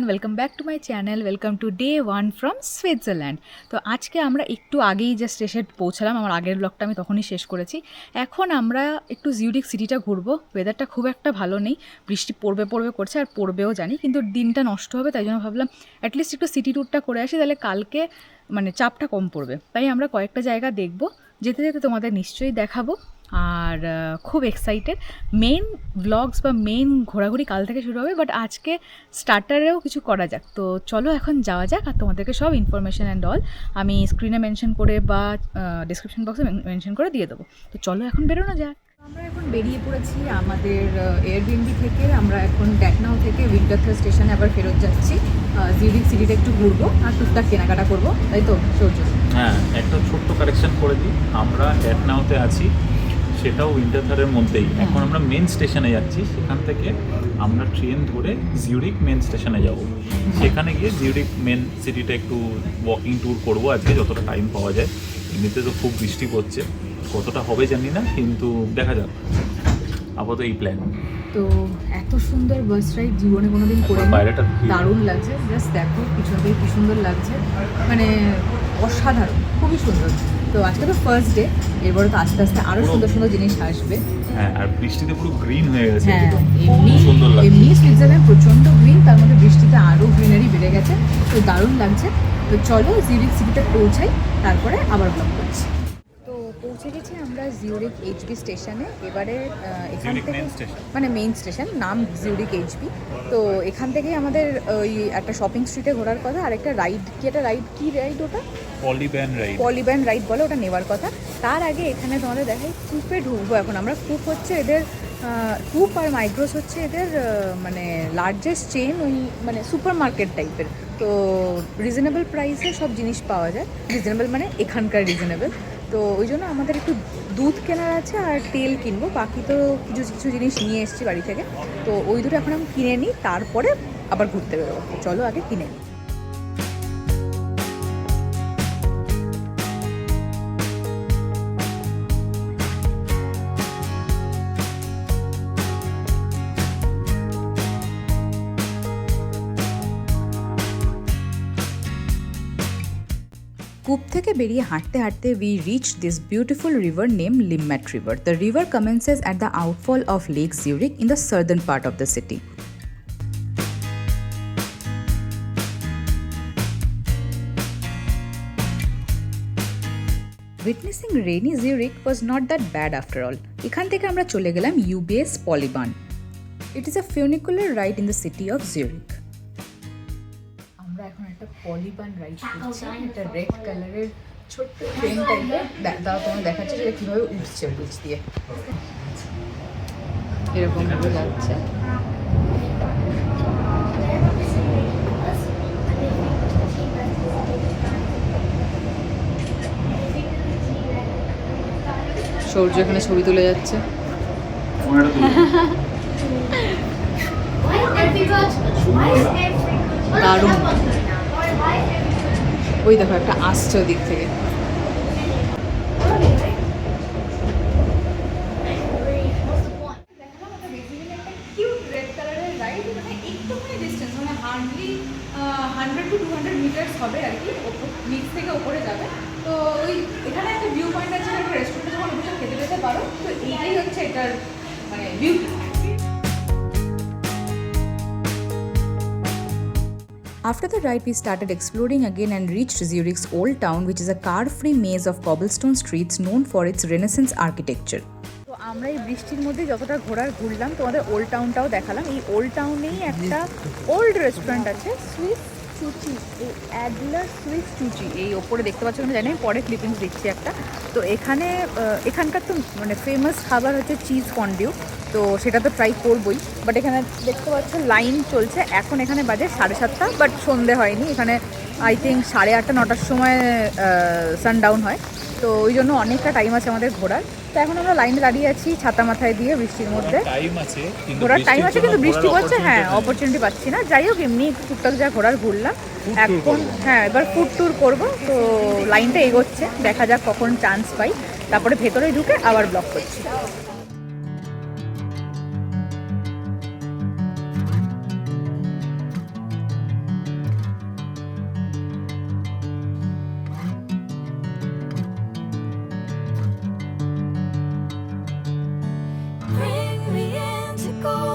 Welcome back to my channel, welcome to day 1 from Switzerland. তো আজকে আমরা একটু আগেই জাস্ট এসে পৌঁছালাম, আমার আগের ব্লগটা আমি তখনই শেষ করেছি। এখন আমরা একটু জিউরিক সিটিটা ঘুরবো। ওয়েদারটা খুব একটা ভালো নেই, বৃষ্টি পড়বে করছে, আর পড়বেও জানি, কিন্তু দিনটা নষ্ট হবে, তাই জন্য ভাবলাম অ্যাটলিস্ট একটু সিটি ট্যুরটা করে আসি, তাহলে কালকে মানে চাপটা কম পড়বে। তাই আমরা কয়েকটা জায়গা দেখবো, যেতে যেতে তোমাদের নিশ্চয়ই দেখাবো। আর খুব এক্সাইটেড। মেন ব্লগস বা মেন ঘোরাঘুরি কাল থেকে শুরু হবে, বাট আজকে স্টার্টারেও কিছু করা যাক। তো চলো এখন যাওয়া যাক, আর তোমাদেরকে সব ইনফরমেশান অ্যান্ড অল আমি স্ক্রিনে মেনশন করে বা ডিসক্রিপশন বক্সে মেনশন করে দিয়ে দেবো। তো চলো এখন বেরোনো যাক। আমরা এখন বেরিয়ে পড়েছি আমাদের এয়ারবিএনবি থেকে। আমরা এখন ড্যাকনাউ থেকে উইন্টারথেল স্টেশনে আবার ফেরত যাচ্ছি। জিউরিক সিটিটা একটু ঘুরবো আর টুকটাক কেনাকাটা করবো, তাই তো সৌর্য? হ্যাঁ, একটা ছোট্ট কারেকশন করে দিই, আমরা ড্যাকনাউতে আছি, সেটাও উইন্টারথেলের মধ্যেই। এখন আমরা মেন স্টেশনে যাচ্ছি, সেখান থেকে আমরা ট্রেন ধরে জিউরিক মেন স্টেশনে যাব। সেখানে গিয়ে জিউরিক মেন সিটিটা একটু ওয়াকিং ট্যুর করবো আজকে, যতটা টাইম পাওয়া যায়। এমনিতে তো খুব বৃষ্টি পড়ছে, কতটা হবে জানি না, কিন্তু দেখা যাক। আপাতত এই প্ল্যান। তো এত সুন্দর বাস রাইড জীবনে কোনোদিন করে বাইরেটা দারুণ লাগছে। জাস্ট দেখো পিছন থেকে কী সুন্দর লাগছে, মানে অসাধারণ, খুবই সুন্দর। তো আজকে তো ফার্স্ট ডে, এরপরে তো আস্তে আস্তে আরও সুন্দর সুন্দর জিনিস আসবে। হ্যাঁ, আর বৃষ্টিতে পুরো গ্রিন হয়ে গেছে। হ্যাঁ, এমনি সুন্দর লাগছে। এমনি সুইজারল্যান্ড প্রচণ্ড গ্রিন, তার মধ্যে বৃষ্টিতে আরও গ্রিনারি বেড়ে গেছে, তো দারুণ লাগছে। তো চলো জিউরিক সিটিতে পৌঁছাই, তারপরে আবার ব্লগ করছি। তো পৌঁছে গেছি আমরা জিউরিক এইচবি স্টেশনে। এবারে এখান থেকে মানে মেইন স্টেশন, নাম জিউরিক এইচবি। তো এখান থেকেই আমাদের ওই একটা শপিং স্ট্রিটে ঘোরার কথা, আর একটা রাইড, কি রাইড ওটা? পলিব্যান রাইড বলে, ওটা নেওয়ার কথা। তার আগে এখানে তোমাদের দেখাই, কুপে ঢুকবো এখন আমরা। কুপ হচ্ছে এদের, কুপ আর মাইগ্রোস হচ্ছে এদের মানে লার্জেস্ট চেন, ওই মানে সুপার মার্কেট টাইপের। তো রিজনেবল প্রাইসে সব জিনিস পাওয়া যায়। রিজনেবল মানে এখানকার রিজনেবল। তো ওই জন্য আমাদের একটু দুধ কেনার আছে আর তেল কিনবো, বাকি তো কিছু কিছু জিনিস নিয়ে এসেছি বাড়ি থেকে। তো ওই দুটো এখন আমি কিনে নিই, তারপরে আবার ঘুরতে বেরোবো। চলো আগে কিনে নিই। কূপ থেকে বেরিয়ে হাঁটতে হাঁটতে we reached this beautiful river named Limmat River. The river commences at the outfall of Lake Zurich in the southern part of the city. Witnessing rainy Zurich was not that bad after all. এখান থেকে আমরা চলে গেলাম UBS Polybahn. It is a funicular ride in the city of Zurich. আমরা এখন একটা পলিবান ride করছি, একটা রেড কালারের ছোট্ট ট্রেন টাইপের। তাও তোমার দেখাচ্ছে যে কীভাবে উঠছে ব্রিজ দিয়ে, এরকম ভাবে যাচ্ছে। সূর্য এখানে ছবি তুলে যাচ্ছে। দারুণ। ওই দেখো একটা আসছে ওদিক থেকে। হার্ডলি 100 to 200 মিটার্স হবে আর কি, নিচ থেকে ওপরে যাবে। তো ওই এখানে একটা ভিউ পয়েন্ট আছে, একটা রেস্টুরেন্টে যখন বসে খেতে যেতে পারো। তো এইটাই হচ্ছে এটার মানে beauty. After the ride, we started exploring again and reached Zurich's Old Town, which is a car-free maze of cobblestone streets known for its Renaissance architecture. তো আমরা এই বৃষ্টির মধ্যে যতটা ঘুরলাম, তোমাদের ওল্ড টাউনটাও দেখালাম। এই ওল্ড টাউনেই একটা ওল্ড রেস্টুরেন্ট আছে, সুইস চুচি, এই অ্যাডলার সুইস চুচি, এই ওপরে দেখতে পাচ্ছ আমি জানি, পরে ক্লিপিংস দিচ্ছি একটা। তো এখানে এখানকার তো মানে ফেমাস খাবার হচ্ছে চিজ ফন্ডিউ, তো সেটা তো ট্রাই করবোই। বাট এখানে দেখতে পাচ্ছ লাইন চলছে, এখন এখানে বাজে 7:30, বাট সন্ধে হয়নি। এখানে আই থিঙ্ক 8:30 9টার সময় সানডাউন হয়, তো ওই জন্য অনেকটা টাইম আছে আমাদের ঘোরার। তো এখন আমরা লাইনে দাঁড়িয়ে আছি ছাতা মাথায় দিয়ে, বৃষ্টির মধ্যে ঘোরার টাইম আছে, কিন্তু বৃষ্টি পড়ছে। হ্যাঁ, অপরচুনিটি পাচ্ছি না। যাই হোক, এমনি টুকটাক যা ঘুরলাম এখন। হ্যাঁ, এবার ফুড ট্যুর করবো। তো লাইনটা এগোচ্ছে, দেখা যাক কখন চান্স পাই, তারপরে ভেতরে ঢুকে আবার ব্লগ করছি।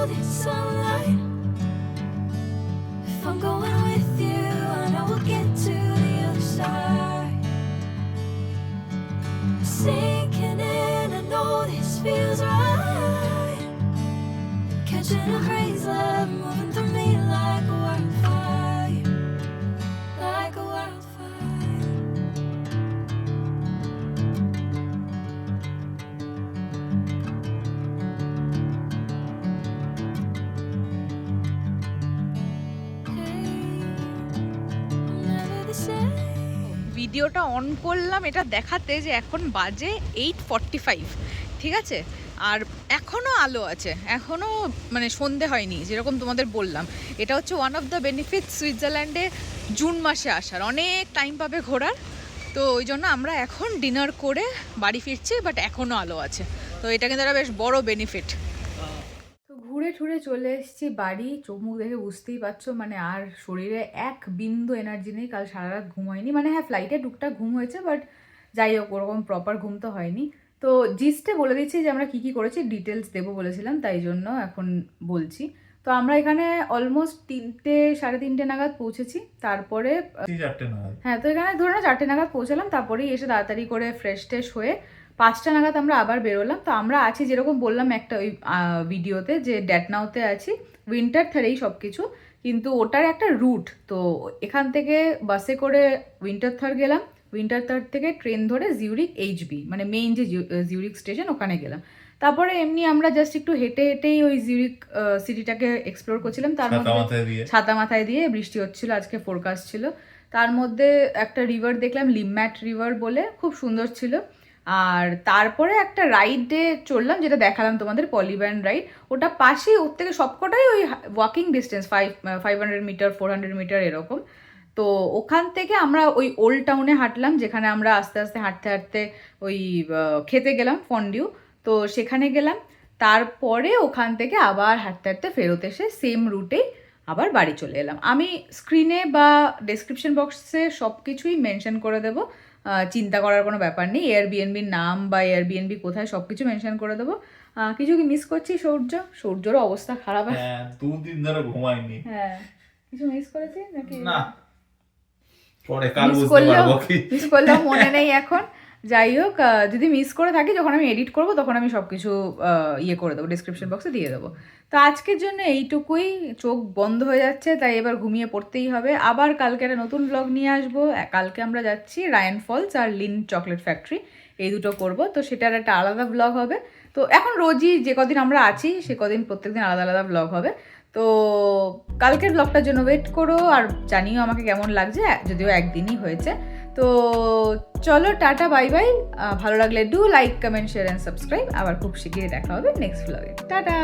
this sunlight. If I'm going with you, I know we'll get to the other side. Sinking in, I know this feels right. Catching a crazy love moving through me like a wildfire, like a wildfire. ভিডিওটা on করলাম এটা দেখাতে যে এখন বাজে 8:45, ঠিক আছে? আর এখনও আলো আছে, এখনও মানে সন্ধে হয়নি, যেরকম তোমাদের বললাম। এটা হচ্ছে ওয়ান অফ দ্য বেনিফিট সুইজারল্যান্ডে জুন মাসে আসার, অনেক টাইম পাবে ঘোরার। তো ওই জন্য আমরা এখন ডিনার করে বাড়ি ফিরছি, বাট এখনও আলো আছে, তো এটা কিন্তু একটা বেশ বড় বেনিফিট। তো ঘুরে ঠুরে চলে এসেছি বাড়ি। চোখ মুখ দেখে বুঝতেই পারছো মানে আর শরীরে এক বিন্দু এনার্জি নেই। কাল সারা রাত ঘুম হয়নি, মানে হ্যাঁ ফ্লাইটে টুকটাক ঘুম হয়েছে, বাট যাই হোক ওরকম প্রপার ঘুম তো হয়নি। তো জিস্টে বলে দিচ্ছি যে আমরা কী কী করেছি, ডিটেলস দেবো বলেছিলাম, তাই জন্য এখন বলছি। তো আমরা এখানে অলমোস্ট 3টে 3:30 নাগাদ পৌঁছেছি। তারপরে হ্যাঁ, তো এখানে ধরো 4টে নাগাদ পৌঁছালাম। তারপরেই এসে তাড়াতাড়ি করে ফ্রেশ ট্রেশ হয়ে 5টা নাগাদ আমরা আবার বেরোলাম। তো আমরা আছি যেরকম বললাম একটা ওই ভিডিওতে যে ড্যাটনাউতে আছি, উইন্টার থারেই সব কিছু, কিন্তু ওটার একটা রুট। তো এখান থেকে বাসে করে উইন্টার থার গেলাম, উইন্টার থার থেকে ট্রেন ধরে জিউরিক এইচবি মানে মেইন যে জিউরিক স্টেশন ওখানে গেলাম। তারপরে এমনি আমরা জাস্ট একটু হেঁটে হেঁটেই ওই জিউরিক সিটিটাকে এক্সপ্লোর করছিলাম। তার মধ্যে ছাতা মাথায় দিয়ে, বৃষ্টি হচ্ছিল, আজকে ফোরকাস্ট ছিল। তার মধ্যে একটা রিভার দেখলাম, লিম্যাট রিভার বলে, খুব সুন্দর ছিল। আর তারপরে একটা রাইডে চললাম, যেটা দেখালাম তোমাদের, পলিভ্যান রাইড। ওটা পাশেই, ওর থেকে সবকটাই ওই ওয়াকিং ডিস্টেন্স 500 মিটার 400 মিটার এরকম। তো ওখান থেকে আমরা ওই ওল্ড টাউনে হাঁটলাম, যেখানে আমরা আস্তে আস্তে হাঁটতে হাঁটতে ওই খেতে গেলাম ফন্ডিউ, তো সেখানে গেলাম। তারপরে ওখান থেকে আবার হাঁটতে হাঁটতে ফেরত এসে সেম রুটেই আবার বাড়ি চলে এলাম। আমি স্ক্রিনে বা ডেসক্রিপশন বক্সে সব কিছুই মেনশন করে দেবো, চিন্তা করার কোনো ব্যাপার নেই। এয়ারবিএনবির নাম বা এয়ারবিএনবি কোথায় সব কিছু মেনশন করে দেবো। কিছু কি মিস করছি? সূর্যের অবস্থা খারাপ। হ্যাঁ, 2 দিন ধরে ঘুমাইনি। হ্যাঁ, কিছু মিস করেছি নাকি? না, পরে কাল বুঝতে পারবো কি মিস করলেও মনে নেই এখন। যাই হোক, যদি মিস করে থাকি, যখন আমি এডিট করব তখন আমি সব কিছু ইয়ে করে দেবো, ডিসক্রিপশন বক্সে দিয়ে দেবো। তো আজকের জন্য এইটুকুই। চোখ বন্ধ হয়ে যাচ্ছে, তাই এবার ঘুমিয়ে পড়তেই হবে। আবার কালকে একটা নতুন ব্লগ নিয়ে আসবো। কালকে আমরা যাচ্ছি রায়ান ফলস আর লিন চকলেট ফ্যাক্টরি, এই দুটো করব। তো সেটার একটা আলাদা ব্লগ হবে। তো এখন রোজই যে কদিন আমরা আছি সে কদিন প্রত্যেকদিন আলাদা আলাদা ব্লগ হবে। তো কালকের ব্লগটার জন্য ওয়েট করো, আর জানিও আমাকে কেমন লাগছে, যদিও একদিনই হয়েছে। তো চলো, টাটা, বাই বাই। ভালো লাগলে do like, comment, share and subscribe. আবার খুব শিগগিরই দেখা হবে নেক্সট ব্লগে। টাটা।